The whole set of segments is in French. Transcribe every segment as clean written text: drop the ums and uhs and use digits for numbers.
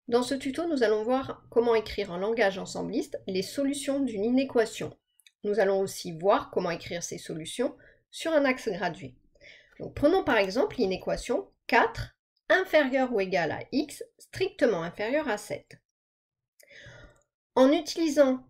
Dans ce tuto, nous allons voir comment écrire en langage ensembliste les solutions d'une inéquation. Nous allons aussi voir comment écrire ces solutions sur un axe gradué. Donc, prenons par exemple l'inéquation 4 inférieur ou égal à x strictement inférieur à 7. En utilisant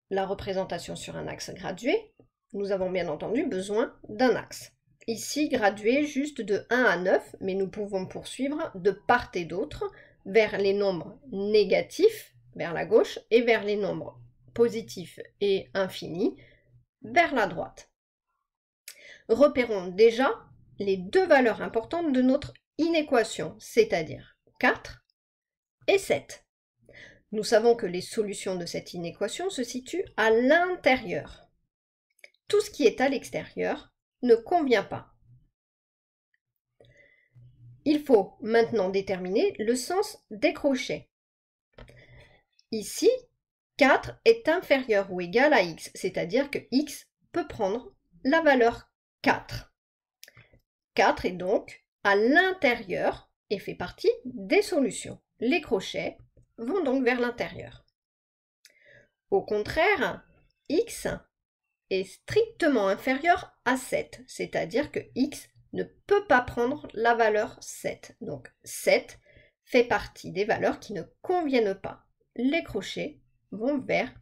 la représentation sur un axe gradué, nous avons bien entendu besoin d'un axe. Ici, gradué juste de 1 à 9, mais nous pouvons poursuivre de part et d'autre vers les nombres négatifs, vers la gauche, et vers les nombres positifs et infinis, vers la droite. Repérons déjà les deux valeurs importantes de notre inéquation, c'est-à-dire 4 et 7. Nous savons que les solutions de cette inéquation se situent à l'intérieur. Tout ce qui est à l'extérieur ne convient pas. Il faut maintenant déterminer le sens des crochets. Ici, 4 est inférieur ou égal à x, c'est-à-dire que x peut prendre la valeur 4. 4 est donc à l'intérieur et fait partie des solutions. Les crochets vont donc vers l'intérieur. Au contraire, x est strictement inférieur à 7, c'est-à-dire que x ne peut pas prendre la valeur 7. Donc 7 fait partie des valeurs qui ne conviennent pas. Les crochets vont vers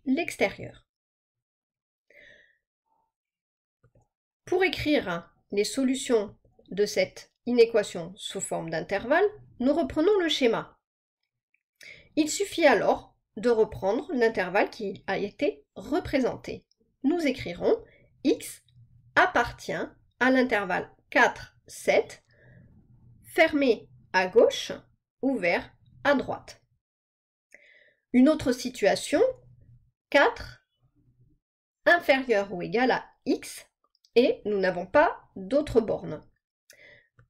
l'extérieur. Pour écrire les solutions de cette inéquation sous forme d'intervalle, nous reprenons le schéma. Il suffit alors de reprendre l'intervalle qui a été représenté. Nous écrirons x appartient à l'intervalle 4, 7, fermé à gauche, ouvert à droite. Une autre situation, 4 inférieur ou égal à x, et nous n'avons pas d'autres bornes.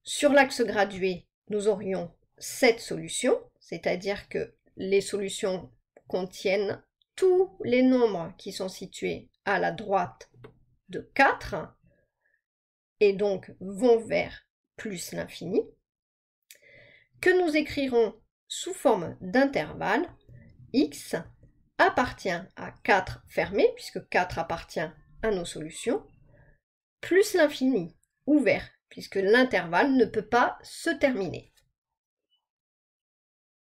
Sur l'axe gradué, nous aurions 7 solutions, c'est-à-dire que les solutions contiennent tous les nombres qui sont situés à la droite de 4, et donc vont vers plus l'infini, que nous écrirons sous forme d'intervalle. X appartient à 4 fermé, puisque 4 appartient à nos solutions, plus l'infini ouvert, puisque l'intervalle ne peut pas se terminer.